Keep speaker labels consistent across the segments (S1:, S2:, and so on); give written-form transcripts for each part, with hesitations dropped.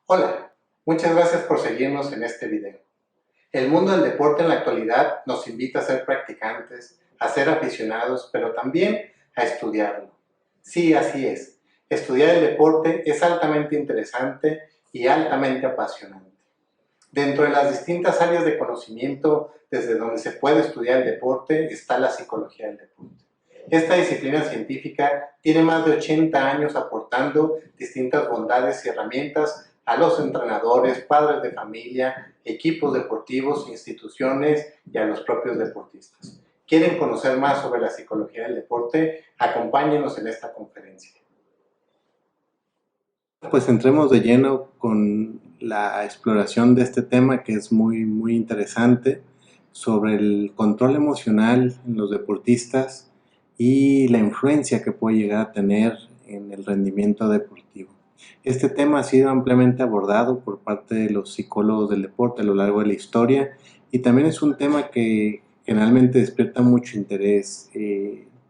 S1: Hola, muchas gracias por seguirnos en este video. El mundo del deporte en la actualidad nos invita a ser practicantes, a ser aficionados, pero también a estudiarlo. Sí, así es. Estudiar el deporte es altamente interesante y altamente apasionante. Dentro de las distintas áreas de conocimiento desde donde se puede estudiar el deporte está la psicología del deporte. Esta disciplina científica tiene más de 80 años aportando distintas bondades y herramientas a los entrenadores, padres de familia, equipos deportivos, instituciones y a los propios deportistas. ¿Quieren conocer más sobre la psicología del deporte? Acompáñenos en esta conferencia.
S2: Pues entremos de lleno con la exploración de este tema que es muy interesante sobre el control emocional en los deportistas y la influencia que puede llegar a tener en el rendimiento deportivo. Este tema ha sido ampliamente abordado por parte de los psicólogos del deporte a lo largo de la historia y también es un tema que generalmente despierta mucho interés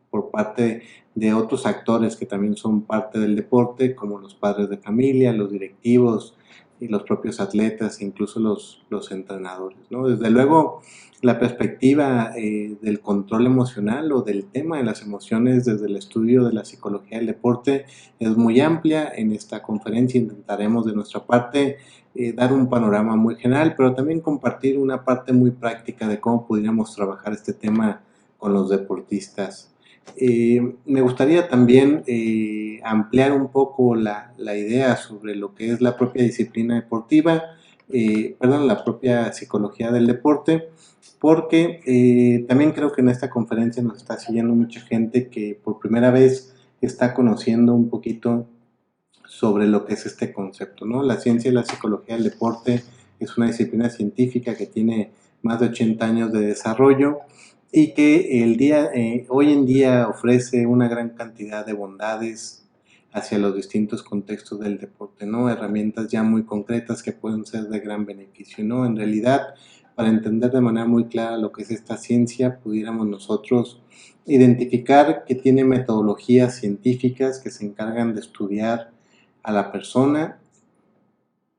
S2: por parte de otros actores que también son parte del deporte, como los padres de familia, los directivos y los propios atletas, incluso los entrenadores, ¿no? Desde luego, la perspectiva del control emocional o del tema de las emociones desde el estudio de la psicología del deporte es muy amplia. En esta conferencia intentaremos de nuestra parte dar un panorama muy general, pero también compartir una parte muy práctica de cómo pudiéramos trabajar este tema con los deportistas. Me gustaría también ampliar un poco la idea sobre lo que es la propia disciplina deportiva, la propia psicología del deporte, porque también creo que en esta conferencia nos está siguiendo mucha gente que por primera vez está conociendo un poquito sobre lo que es este concepto, ¿no? La ciencia y la psicología del deporte es una disciplina científica que tiene más de 80 años de desarrollo y que hoy en día ofrece una gran cantidad de bondades hacia los distintos contextos del deporte, ¿no? Herramientas ya muy concretas que pueden ser de gran beneficio, ¿no? En realidad, para entender de manera muy clara lo que es esta ciencia, pudiéramos nosotros identificar que tiene metodologías científicas que se encargan de estudiar a la persona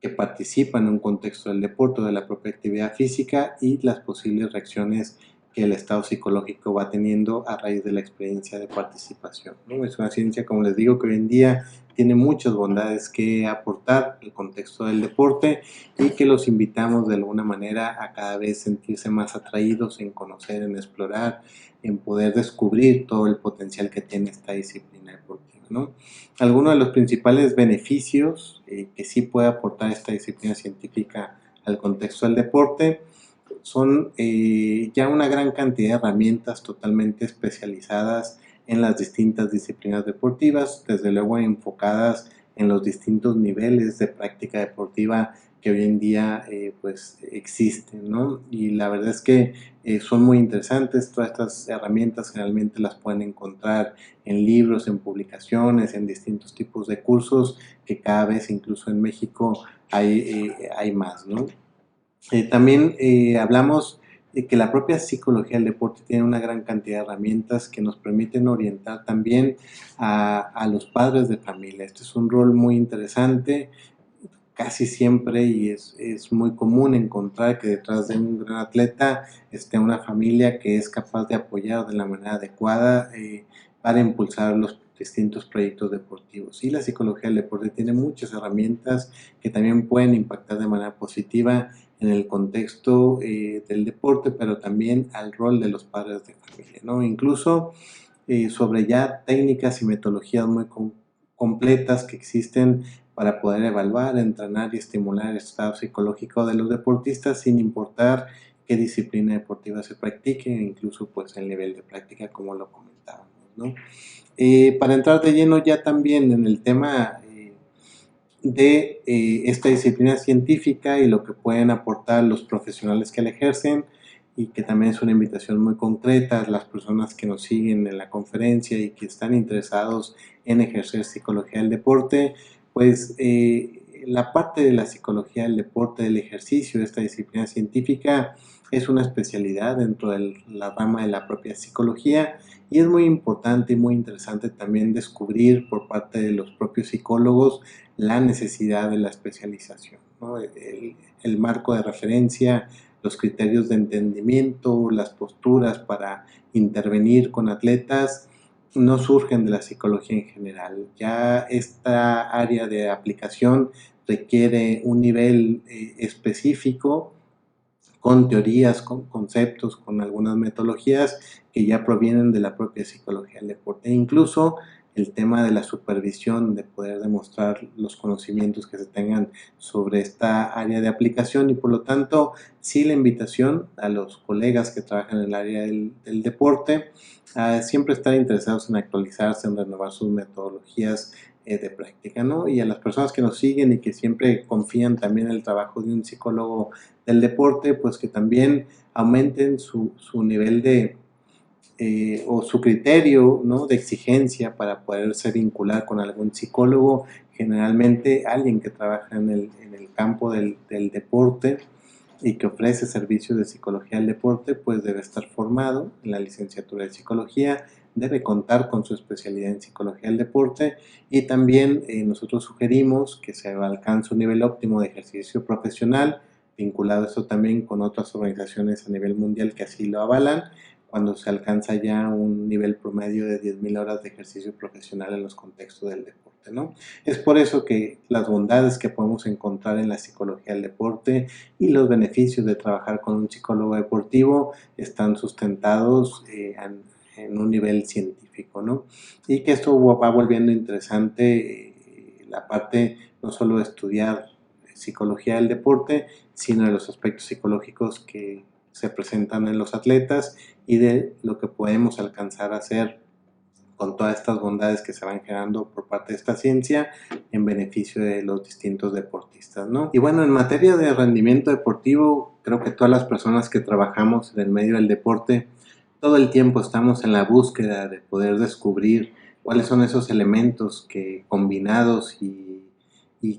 S2: que participa en un contexto del deporte o de la propia actividad física y las posibles reacciones que el estado psicológico va teniendo a raíz de la experiencia de participación, ¿no? Es una ciencia, como les digo, que hoy en día tiene muchas bondades que aportar al contexto del deporte y que los invitamos de alguna manera a cada vez sentirse más atraídos en conocer, en explorar, en poder descubrir todo el potencial que tiene esta disciplina deportiva, ¿no? Algunos de los principales beneficios que sí puede aportar esta disciplina científica al contexto del deporte son ya una gran cantidad de herramientas totalmente especializadas en las distintas disciplinas deportivas, desde luego enfocadas en los distintos niveles de práctica deportiva que hoy en día pues existen, ¿no? Y la verdad es que son muy interesantes. Todas estas herramientas generalmente las pueden encontrar en libros, en publicaciones, en distintos tipos de cursos que cada vez incluso en México hay más, ¿no? También hablamos de que la propia psicología del deporte tiene una gran cantidad de herramientas que nos permiten orientar también a los padres de familia. Este es un rol muy interesante, casi siempre, y es muy común encontrar que detrás de un gran atleta esté una familia que es capaz de apoyar de la manera adecuada para impulsar los distintos proyectos deportivos. Y la psicología del deporte tiene muchas herramientas que también pueden impactar de manera positiva en el contexto del deporte, pero también al rol de los padres de familia, ¿no? Incluso sobre ya técnicas y metodologías muy completas que existen para poder evaluar, entrenar y estimular el estado psicológico de los deportistas sin importar qué disciplina deportiva se practique, incluso pues el nivel de práctica como lo comentábamos, ¿no? Para entrar de lleno ya también en el tema de esta disciplina científica y lo que pueden aportar los profesionales que la ejercen, y que también es una invitación muy concreta a las personas que nos siguen en la conferencia y que están interesados en ejercer psicología del deporte, pues la parte de la psicología del deporte, del ejercicio, de esta disciplina científica, es una especialidad dentro de la rama de la propia psicología y es muy importante y muy interesante también descubrir por parte de los propios psicólogos la necesidad de la especialización, ¿no? El marco de referencia, los criterios de entendimiento, las posturas para intervenir con atletas no surgen de la psicología en general. Ya esta área de aplicación requiere un nivel específico con teorías, con conceptos, con algunas metodologías que ya provienen de la propia psicología del deporte. E incluso el tema de la supervisión, de poder demostrar los conocimientos que se tengan sobre esta área de aplicación y por lo tanto sí la invitación a los colegas que trabajan en el área del deporte a siempre estar interesados en actualizarse, en renovar sus metodologías de práctica, ¿no? Y a las personas que nos siguen y que siempre confían también en el trabajo de un psicólogo del deporte, pues que también aumenten su nivel de o su criterio, ¿no? De exigencia para poderse vincular con algún psicólogo, generalmente alguien que trabaja en el campo del deporte y que ofrece servicios de psicología al deporte, pues debe estar formado en la licenciatura de psicología, debe contar con su especialidad en psicología del deporte y también nosotros sugerimos que se alcance un nivel óptimo de ejercicio profesional, vinculado eso también con otras organizaciones a nivel mundial que así lo avalan, cuando se alcanza ya un nivel promedio de 10.000 horas de ejercicio profesional en los contextos del deporte, ¿no? Es por eso que las bondades que podemos encontrar en la psicología del deporte y los beneficios de trabajar con un psicólogo deportivo están sustentados en un nivel científico, ¿no? Y que esto va volviendo interesante la parte no solo de estudiar psicología del deporte, sino de los aspectos psicológicos que se presentan en los atletas y de lo que podemos alcanzar a hacer con todas estas bondades que se van generando por parte de esta ciencia en beneficio de los distintos deportistas, ¿no? Y bueno, en materia de rendimiento deportivo, creo que todas las personas que trabajamos en el medio del deporte, todo el tiempo estamos en la búsqueda de poder descubrir cuáles son esos elementos que combinados y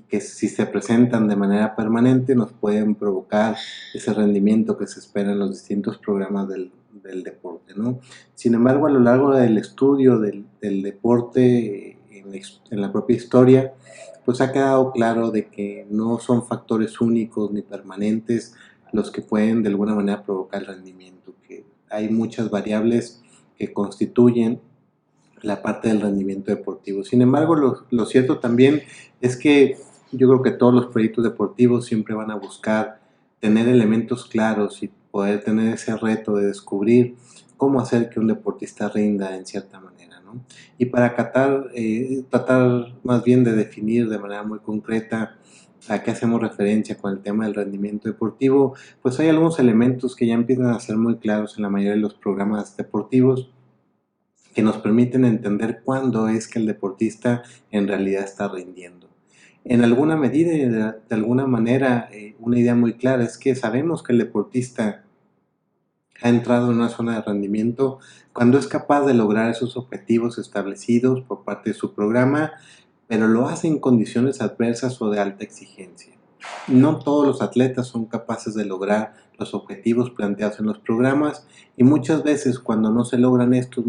S2: que si se presentan de manera permanente nos pueden provocar ese rendimiento que se espera en los distintos programas del deporte, ¿no? Sin embargo, a lo largo del estudio del deporte en la propia historia, pues ha quedado claro de que no son factores únicos ni permanentes los que pueden de alguna manera provocar el rendimiento, que hay muchas variables que constituyen la parte del rendimiento deportivo. Sin embargo, lo cierto también es que yo creo que todos los proyectos deportivos siempre van a buscar tener elementos claros y poder tener ese reto de descubrir cómo hacer que un deportista rinda en cierta manera, ¿no? Y para tratar más bien de definir de manera muy concreta a qué hacemos referencia con el tema del rendimiento deportivo, pues hay algunos elementos que ya empiezan a ser muy claros en la mayoría de los programas deportivos que nos permiten entender cuándo es que el deportista en realidad está rindiendo. En alguna medida y de alguna manera, una idea muy clara es que sabemos que el deportista ha entrado en una zona de rendimiento cuando es capaz de lograr esos objetivos establecidos por parte de su programa, pero lo hace en condiciones adversas o de alta exigencia. No todos los atletas son capaces de lograr los objetivos planteados en los programas y muchas veces cuando no se logran estos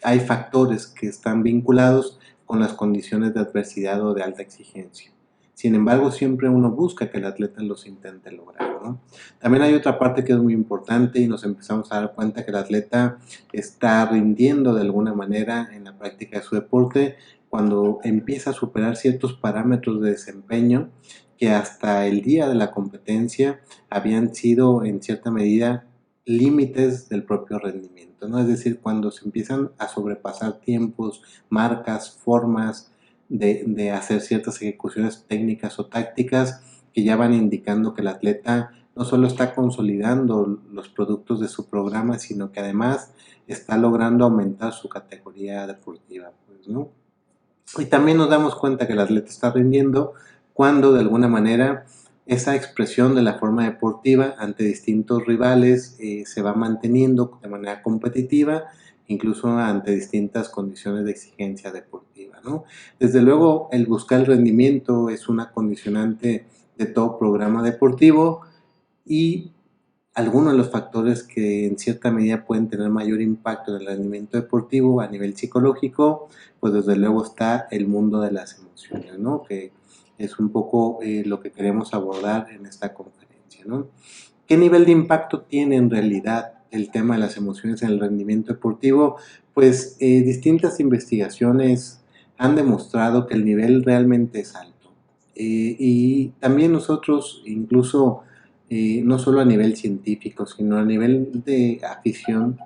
S2: hay factores que están vinculados con las condiciones de adversidad o de alta exigencia. Sin embargo, siempre uno busca que el atleta los intente lograr, ¿no? También hay otra parte que es muy importante y nos empezamos a dar cuenta que el atleta está rindiendo de alguna manera en la práctica de su deporte cuando empieza a superar ciertos parámetros de desempeño que hasta el día de la competencia habían sido en cierta medida límites del propio rendimiento, ¿no? Es decir, cuando se empiezan a sobrepasar tiempos, marcas, formas de hacer ciertas ejecuciones técnicas o tácticas que ya van indicando que el atleta no solo está consolidando los productos de su programa, sino que además está logrando aumentar su categoría deportiva, pues, ¿no? Y también nos damos cuenta que el atleta está rindiendo cuando de alguna manera esa expresión de la forma deportiva ante distintos rivales se va manteniendo de manera competitiva, incluso ante distintas condiciones de exigencia deportiva, ¿no? Desde luego, el buscar el rendimiento es una condicionante de todo programa deportivo y algunos de los factores que en cierta medida pueden tener mayor impacto en el rendimiento deportivo a nivel psicológico, pues desde luego está el mundo de las emociones, ¿no? Que es un poco lo que queremos abordar en esta conferencia, ¿no? ¿Qué nivel de impacto tiene en realidad el tema de las emociones en el rendimiento deportivo? Pues distintas investigaciones han demostrado que el nivel realmente es alto. Y también nosotros, incluso no solo a nivel científico, sino a nivel de afición,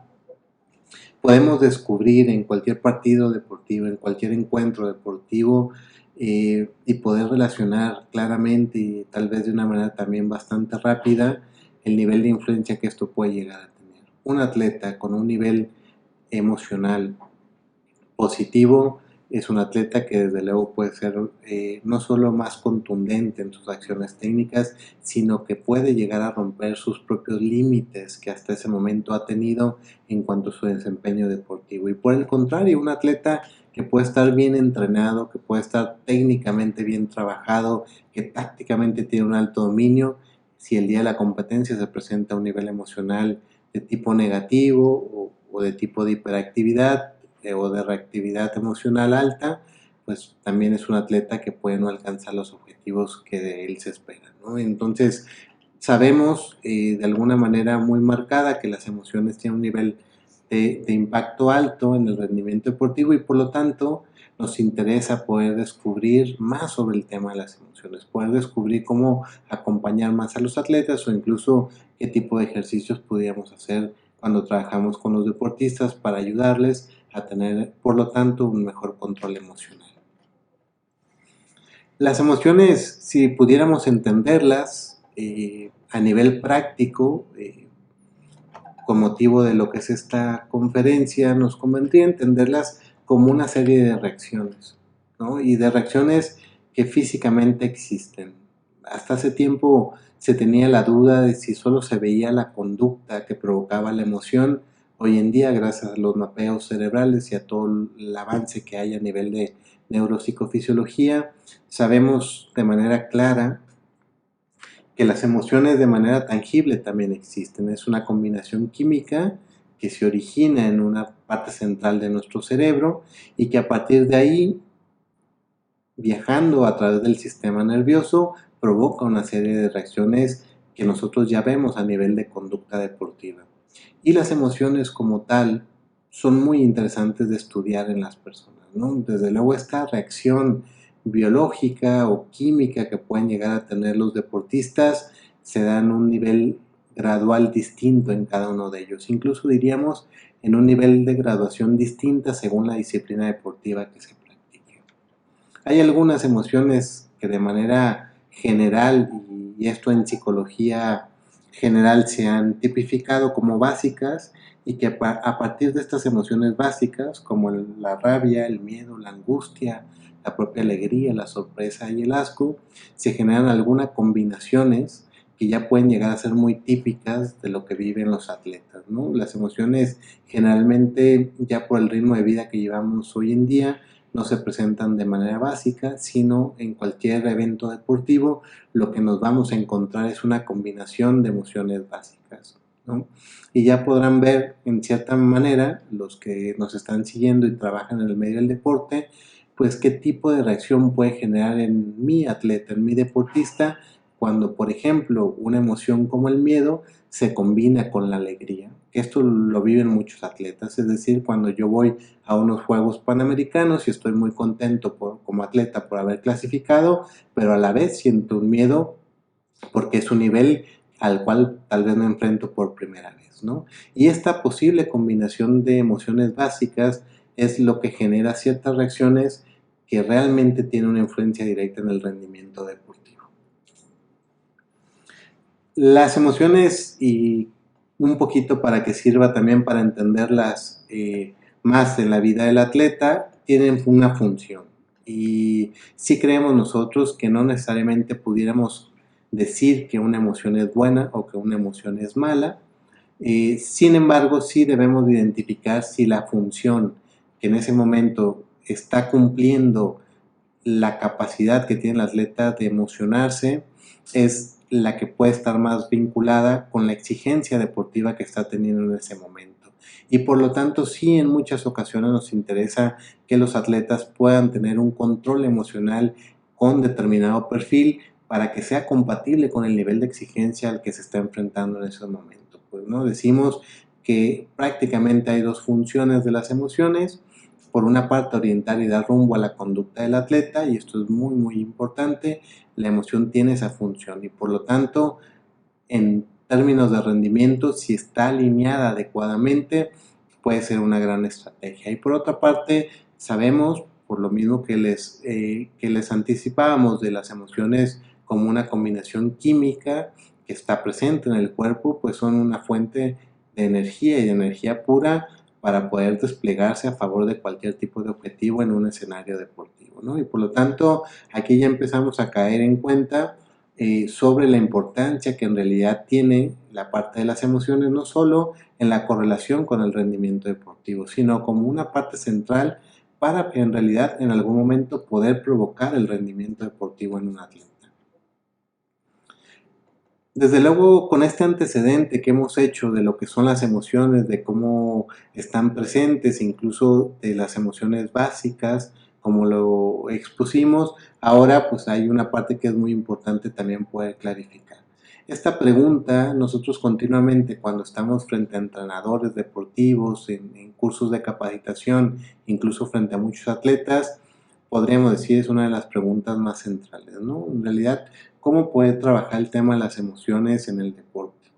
S2: podemos descubrir en cualquier partido deportivo, en cualquier encuentro deportivo, y poder relacionar claramente y tal vez de una manera también bastante rápida el nivel de influencia que esto puede llegar a tener. Un atleta con un nivel emocional positivo es un atleta que desde luego puede ser no solo más contundente en sus acciones técnicas, sino que puede llegar a romper sus propios límites que hasta ese momento ha tenido en cuanto a su desempeño deportivo. Y por el contrario, un atleta que puede estar bien entrenado, que puede estar técnicamente bien trabajado, que tácticamente tiene un alto dominio, si el día de la competencia se presenta a un nivel emocional de tipo negativo o de tipo de hiperactividad, o de reactividad emocional alta, pues también es un atleta que puede no alcanzar los objetivos que de él se esperan, ¿no? Entonces, sabemos de alguna manera muy marcada que las emociones tienen un nivel de impacto alto en el rendimiento deportivo y por lo tanto nos interesa poder descubrir más sobre el tema de las emociones, poder descubrir cómo acompañar más a los atletas o incluso qué tipo de ejercicios podríamos hacer cuando trabajamos con los deportistas para ayudarles a tener, por lo tanto, un mejor control emocional. Las emociones, si pudiéramos entenderlas a nivel práctico, con motivo de lo que es esta conferencia, nos convendría entenderlas como una serie de reacciones, ¿no? Y de reacciones que físicamente existen. Hasta hace tiempo se tenía la duda de si solo se veía la conducta que provocaba la emoción. Hoy en día, gracias a los mapeos cerebrales y a todo el avance que hay a nivel de neuropsicofisiología, sabemos de manera clara que las emociones de manera tangible también existen. Es una combinación química que se origina en una parte central de nuestro cerebro y que a partir de ahí, viajando a través del sistema nervioso, provoca una serie de reacciones que nosotros ya vemos a nivel de conducta deportiva. Y las emociones como tal son muy interesantes de estudiar en las personas, ¿no? Desde luego esta reacción biológica o química que pueden llegar a tener los deportistas se da en un nivel gradual distinto en cada uno de ellos. Incluso diríamos en un nivel de graduación distinta según la disciplina deportiva que se practique. Hay algunas emociones que de manera general, y esto en psicología general, se han tipificado como básicas y que a partir de estas emociones básicas, como la rabia, el miedo, la angustia, la propia alegría, la sorpresa y el asco, se generan algunas combinaciones que ya pueden llegar a ser muy típicas de lo que viven los atletas, ¿no? Las emociones generalmente, ya por el ritmo de vida que llevamos hoy en día, no se presentan de manera básica, sino en cualquier evento deportivo lo que nos vamos a encontrar es una combinación de emociones básicas, ¿no? Y ya podrán ver en cierta manera los que nos están siguiendo y trabajan en el medio del deporte, pues qué tipo de reacción puede generar en mi atleta, en mi deportista, cuando por ejemplo una emoción como el miedo se combina con la alegría. Esto lo viven muchos atletas, es decir, cuando yo voy a unos Juegos Panamericanos y estoy muy contento como atleta por haber clasificado, pero a la vez siento un miedo porque es un nivel al cual tal vez me enfrento por primera vez, ¿no? Y esta posible combinación de emociones básicas es lo que genera ciertas reacciones que realmente tienen una influencia directa en el rendimiento deportivo. Las emociones, y un poquito para que sirva también para entenderlas más en la vida del atleta, tienen una función. Y sí creemos nosotros que no necesariamente pudiéramos decir que una emoción es buena o que una emoción es mala. Sin embargo, sí debemos de identificar si la función que en ese momento está cumpliendo la capacidad que tiene el atleta de emocionarse es la que puede estar más vinculada con la exigencia deportiva que está teniendo en ese momento. Y por lo tanto, sí, en muchas ocasiones nos interesa que los atletas puedan tener un control emocional con determinado perfil para que sea compatible con el nivel de exigencia al que se está enfrentando en ese momento. Pues, ¿no? Decimos que prácticamente hay dos funciones de las emociones. Por una parte, orientar y dar rumbo a la conducta del atleta, y esto es muy, muy importante. La emoción tiene esa función y por lo tanto, en términos de rendimiento, si está alineada adecuadamente, puede ser una gran estrategia. Y por otra parte, sabemos, por lo mismo que les anticipábamos de las emociones como una combinación química que está presente en el cuerpo, pues son una fuente de energía y de energía pura para poder desplegarse a favor de cualquier tipo de objetivo en un escenario deportivo, ¿no? Y por lo tanto, aquí ya empezamos a caer en cuenta sobre la importancia que en realidad tiene la parte de las emociones, no solo en la correlación con el rendimiento deportivo, sino como una parte central para en realidad en algún momento poder provocar el rendimiento deportivo en un atleta. Desde luego, con este antecedente que hemos hecho de lo que son las emociones, de cómo están presentes, incluso de las emociones básicas, como lo expusimos, ahora pues hay una parte que es muy importante también poder clarificar. Esta pregunta, nosotros continuamente cuando estamos frente a entrenadores deportivos, en cursos de capacitación, incluso frente a muchos atletas, podríamos decir es una de las preguntas más centrales, ¿no? En realidad, ¿cómo puede trabajar el tema de las emociones en el deporte?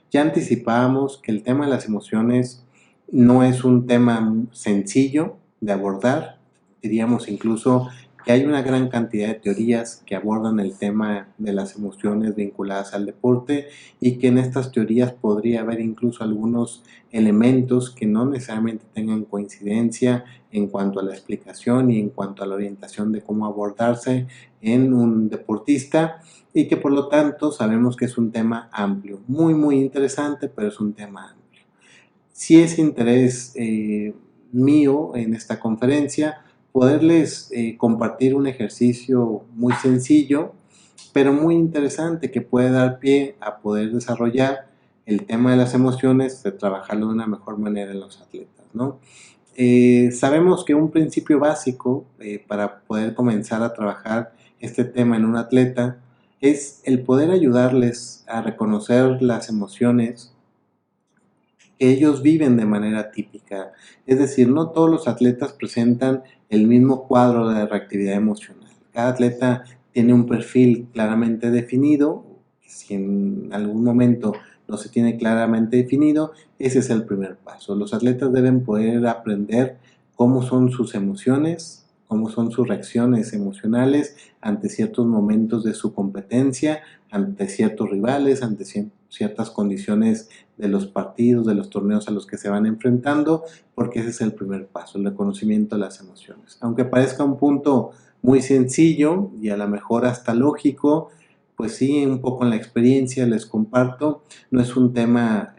S2: Ya anticipábamos que el tema de las emociones no es un tema sencillo de abordar, diríamos incluso que hay una gran cantidad de teorías que abordan el tema de las emociones vinculadas al deporte y que en estas teorías podría haber incluso algunos elementos que no necesariamente tengan coincidencia en cuanto a la explicación y en cuanto a la orientación de cómo abordarse en un deportista y que por lo tanto sabemos que es un tema amplio, muy muy interesante, pero es un tema amplio. Si es interés mío en esta conferencia poderles compartir un ejercicio muy sencillo, pero muy interesante que puede dar pie a poder desarrollar el tema de las emociones, de trabajarlo de una mejor manera en los atletas, ¿no? Sabemos que un principio básico para poder comenzar a trabajar este tema en un atleta es el poder ayudarles a reconocer las emociones que ellos viven de manera típica. Es decir, no todos los atletas presentan el mismo cuadro de reactividad emocional. Cada atleta tiene un perfil claramente definido. Si en algún momento no se tiene claramente definido, ese es el primer paso. Los atletas deben poder aprender cómo son sus emociones, cómo son sus reacciones emocionales ante ciertos momentos de su competencia, ante ciertos rivales, ante ciertas condiciones de los partidos, de los torneos a los que se van enfrentando, porque ese es el primer paso, el reconocimiento de las emociones. Aunque parezca un punto muy sencillo y a lo mejor hasta lógico, pues sí, un poco en la experiencia les comparto, no es un tema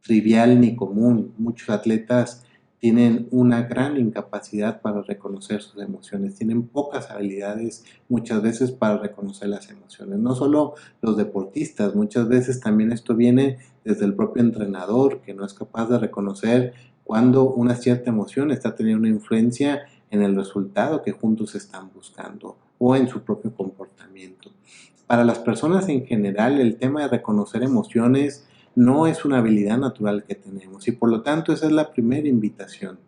S2: trivial ni común. Muchos atletas tienen una gran incapacidad para reconocer sus emociones, tienen pocas habilidades muchas veces para reconocer las emociones. No solo los deportistas, muchas veces también esto viene desde el propio entrenador, que no es capaz de reconocer cuando una cierta emoción está teniendo una influencia en el resultado que juntos están buscando o en su propio comportamiento. Para las personas en general, el tema de reconocer emociones no es una habilidad natural que tenemos y por lo tanto esa es la primera invitación,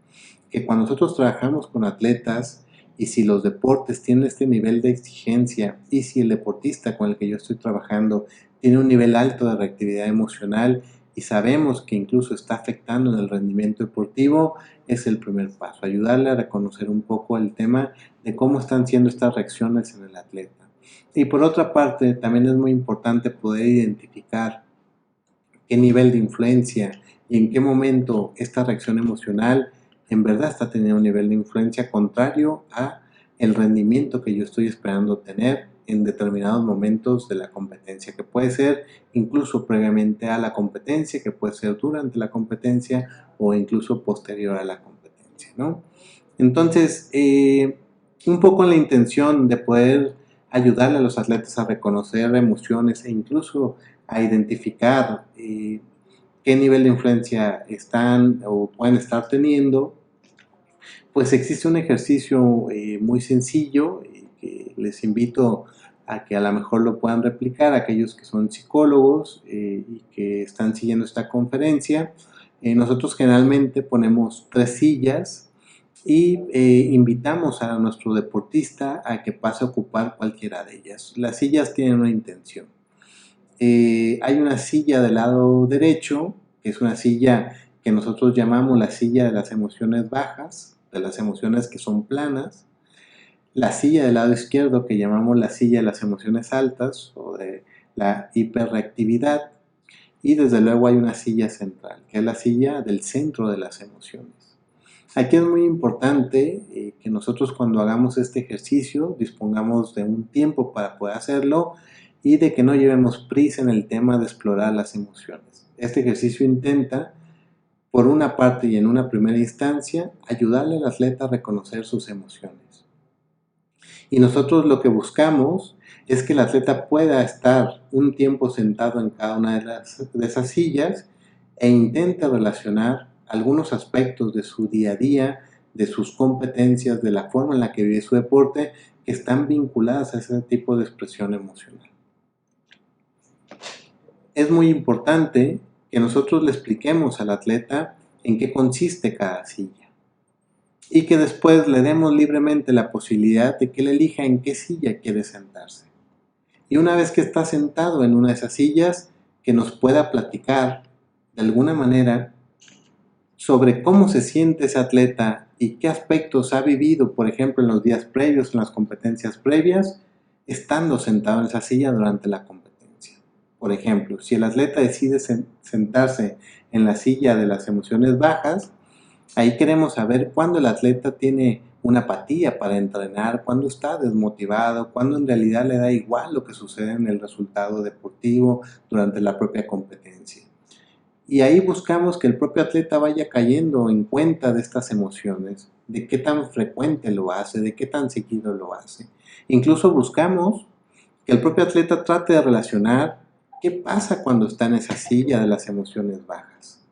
S2: que cuando nosotros trabajamos con atletas y si los deportes tienen este nivel de exigencia y si el deportista con el que yo estoy trabajando tiene un nivel alto de reactividad emocional y sabemos que incluso está afectando en el rendimiento deportivo, es el primer paso, ayudarle a reconocer un poco el tema de cómo están siendo estas reacciones en el atleta. Y por otra parte, también es muy importante poder identificar qué nivel de influencia y en qué momento esta reacción emocional en verdad está teniendo un nivel de influencia contrario a el rendimiento que yo estoy esperando tener en determinados momentos de la competencia, que puede ser incluso previamente a la competencia, que puede ser durante la competencia o incluso posterior a la competencia, ¿no? Entonces, un poco la intención de poder ayudarle a los atletas a reconocer emociones e incluso a identificar qué nivel de influencia están o pueden estar teniendo, pues existe un ejercicio muy sencillo que les invito a que a lo mejor lo puedan replicar aquellos que son psicólogos y que están siguiendo esta conferencia. Nosotros generalmente ponemos 3 sillas y invitamos a nuestro deportista a que pase a ocupar cualquiera de ellas. Las sillas tienen una intención. Hay una silla del lado derecho, que es una silla que nosotros llamamos la silla de las emociones bajas, de las emociones que son planas. La silla del lado izquierdo, que llamamos la silla de las emociones altas o de la hiperreactividad. Y desde luego hay una silla central, que es la silla del centro de las emociones. Aquí es muy importante que nosotros cuando hagamos este ejercicio dispongamos de un tiempo para poder hacerlo y de que no llevemos prisa en el tema de explorar las emociones. Este ejercicio intenta, por una parte y en una primera instancia, ayudarle al atleta a reconocer sus emociones. Y nosotros lo que buscamos es que el atleta pueda estar un tiempo sentado en cada una de esas sillas e intente relacionar algunos aspectos de su día a día, de sus competencias, de la forma en la que vive su deporte, que están vinculadas a ese tipo de expresión emocional. Es muy importante que nosotros le expliquemos al atleta en qué consiste cada silla y que después le demos libremente la posibilidad de que él elija en qué silla quiere sentarse. Y una vez que está sentado en una de esas sillas, que nos pueda platicar de alguna manera sobre cómo se siente ese atleta y qué aspectos ha vivido, por ejemplo, en los días previos, en las competencias previas, estando sentado en esa silla durante la competencia. Por ejemplo, si el atleta decide sentarse en la silla de las emociones bajas, ahí queremos saber cuándo el atleta tiene una apatía para entrenar, cuándo está desmotivado, cuándo en realidad le da igual lo que sucede en el resultado deportivo durante la propia competencia. Y ahí buscamos que el propio atleta vaya cayendo en cuenta de estas emociones, de qué tan frecuente lo hace, de qué tan seguido lo hace. Incluso buscamos que el propio atleta trate de relacionar qué pasa cuando está en esa silla de las emociones bajas.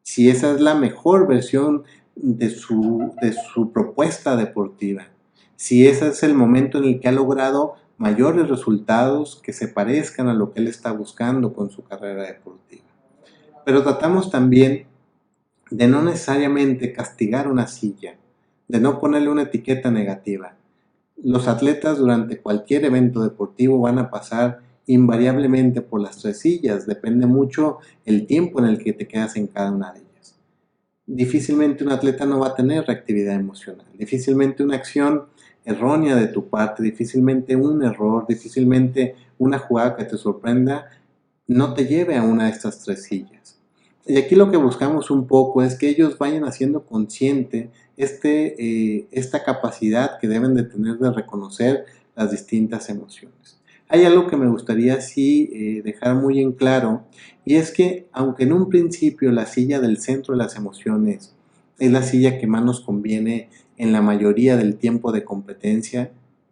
S2: Si esa es la mejor versión de su propuesta deportiva, si ese es el momento en el que ha logrado mayores resultados que se parezcan a lo que él está buscando con su carrera deportiva. Pero tratamos también de no necesariamente castigar una silla, de no ponerle una etiqueta negativa. Los atletas durante cualquier evento deportivo van a pasar invariablemente por las 3 sillas, depende mucho el tiempo en el que te quedas en cada una de ellas. Difícilmente un atleta no va a tener reactividad emocional, difícilmente una acción errónea de tu parte, difícilmente un error, difícilmente una jugada que te sorprenda no te lleve a una de estas 3 sillas. Y aquí lo que buscamos un poco es que ellos vayan haciendo consciente esta capacidad que deben de tener de reconocer las distintas emociones. Hay algo que me gustaría sí dejar muy en claro, y es que aunque en un principio la silla del centro de las emociones es la silla que más nos conviene en la mayoría del tiempo de competencia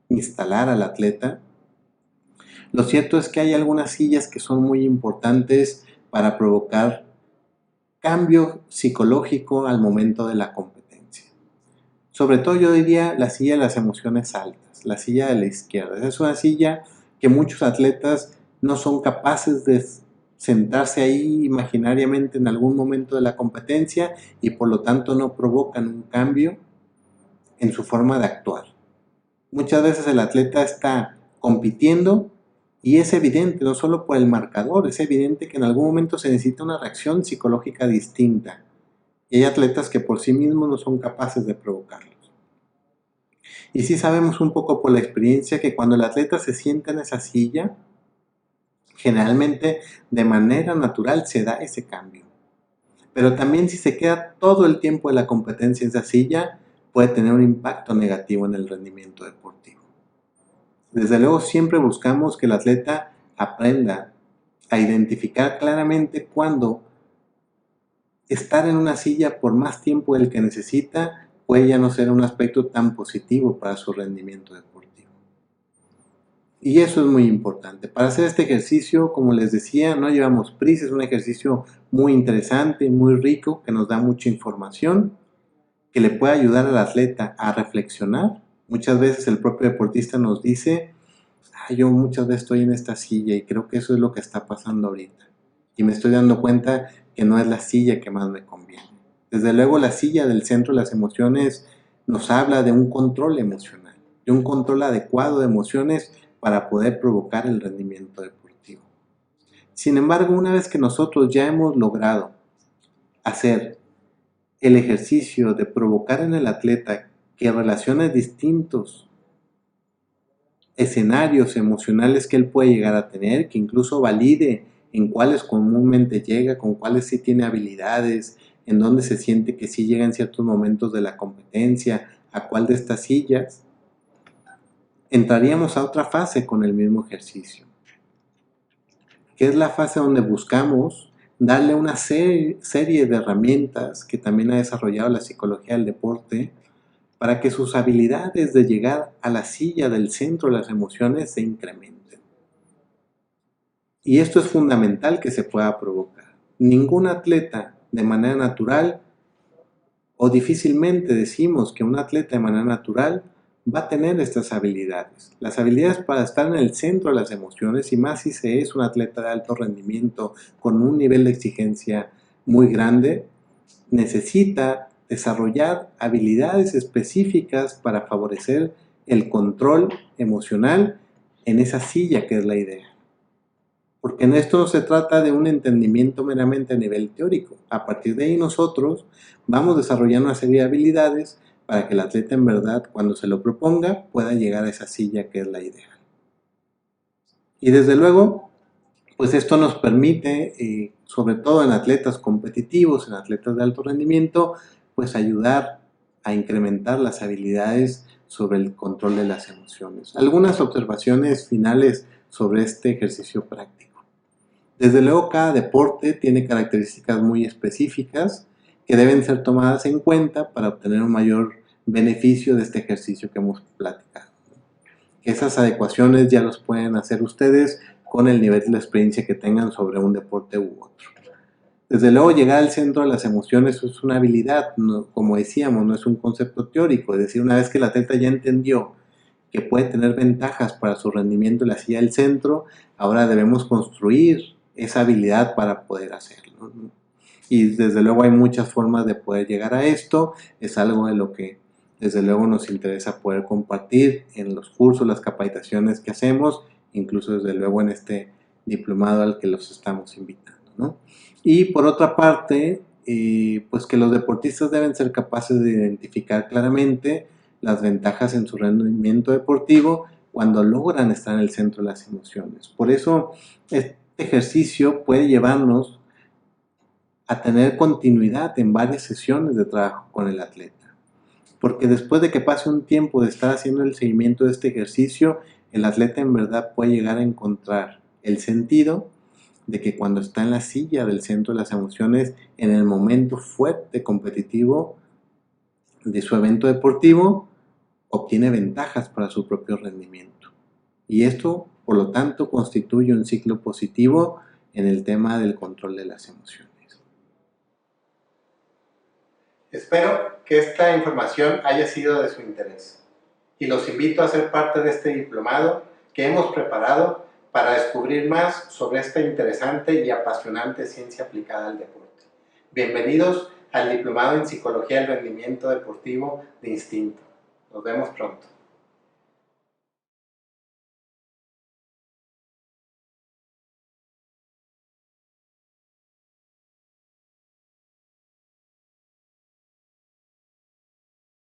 S2: instalar al atleta, lo cierto es que hay algunas sillas que son muy importantes para provocar cambio psicológico al momento de la competencia. Sobre todo yo diría la silla de las emociones altas, la silla de la izquierda. Es una silla que muchos atletas no son capaces de sentarse ahí imaginariamente en algún momento de la competencia y por lo tanto no provocan un cambio en su forma de actuar. Muchas veces el atleta está compitiendo y es evidente, no solo por el marcador, es evidente que en algún momento se necesita una reacción psicológica distinta. Y hay atletas que por sí mismos no son capaces de provocarlos. Y sí sabemos un poco por la experiencia que cuando el atleta se sienta en esa silla, generalmente de manera natural se da ese cambio. Pero también si se queda todo el tiempo de la competencia en esa silla, puede tener un impacto negativo en el rendimiento deportivo. Desde luego siempre buscamos que el atleta aprenda a identificar claramente cuándo estar en una silla por más tiempo del que necesita puede ya no ser un aspecto tan positivo para su rendimiento deportivo. Y eso es muy importante. Para hacer este ejercicio, como les decía, no llevamos prisa, es un ejercicio muy interesante, muy rico, que nos da mucha información, que le puede ayudar al atleta a reflexionar. Muchas veces el propio deportista nos dice, yo muchas veces estoy en esta silla y creo que eso es lo que está pasando ahorita. Y me estoy dando cuenta que no es la silla que más me conviene. Desde luego la silla del centro de las emociones nos habla de un control emocional, de un control adecuado de emociones para poder provocar el rendimiento deportivo. Sin embargo, una vez que nosotros ya hemos logrado hacer el ejercicio de provocar en el atleta que relacione distintos escenarios emocionales que él puede llegar a tener, que incluso valide en cuáles comúnmente llega, con cuáles sí tiene habilidades, en dónde se siente que sí llega en ciertos momentos de la competencia, a cuál de estas sillas, entraríamos a otra fase con el mismo ejercicio, que es la fase donde buscamos darle una serie de herramientas que también ha desarrollado la psicología del deporte para que sus habilidades de llegar a la silla del centro de las emociones se incrementen. Y esto es fundamental que se pueda provocar. Ningún atleta de manera natural, o difícilmente decimos que un atleta de manera natural va a tener estas habilidades. Las habilidades para estar en el centro de las emociones, y más si se es un atleta de alto rendimiento con un nivel de exigencia muy grande, necesita desarrollar habilidades específicas para favorecer el control emocional en esa silla que es la idea. Porque en esto no se trata de un entendimiento meramente a nivel teórico. A partir de ahí nosotros vamos desarrollando una serie de habilidades para que el atleta en verdad, cuando se lo proponga, pueda llegar a esa silla que es la idea. Y desde luego, pues esto nos permite, sobre todo en atletas competitivos, en atletas de alto rendimiento, pues ayudar a incrementar las habilidades sobre el control de las emociones. Algunas observaciones finales sobre este ejercicio práctico. Desde luego, cada deporte tiene características muy específicas que deben ser tomadas en cuenta para obtener un mayor beneficio de este ejercicio que hemos platicado. Esas adecuaciones ya los pueden hacer ustedes con el nivel de experiencia que tengan sobre un deporte u otro. Desde luego, llegar al centro de las emociones es una habilidad, como decíamos, no es un concepto teórico. Es decir, una vez que el atleta ya entendió que puede tener ventajas para su rendimiento en la silla del centro, ahora debemos construir esa habilidad para poder hacerlo. Y desde luego hay muchas formas de poder llegar a esto, es algo de lo que desde luego nos interesa poder compartir en los cursos, las capacitaciones que hacemos, incluso desde luego en este diplomado al que los estamos invitando, ¿no? Y por otra parte, pues que los deportistas deben ser capaces de identificar claramente las ventajas en su rendimiento deportivo cuando logran estar en el centro de las emociones. Por eso este ejercicio puede llevarnos a tener continuidad en varias sesiones de trabajo con el atleta. Porque después de que pase un tiempo de estar haciendo el seguimiento de este ejercicio, el atleta en verdad puede llegar a encontrar el sentido de que cuando está en la silla del centro de las emociones, en el momento fuerte competitivo de su evento deportivo, obtiene ventajas para su propio rendimiento. Y esto, por lo tanto, constituye un ciclo positivo en el tema del control de las emociones.
S1: Espero que esta información haya sido de su interés y los invito a ser parte de este diplomado que hemos preparado para descubrir más sobre esta interesante y apasionante ciencia aplicada al deporte. Bienvenidos al Diplomado en Psicología del Rendimiento Deportivo de Instinto. Nos vemos pronto.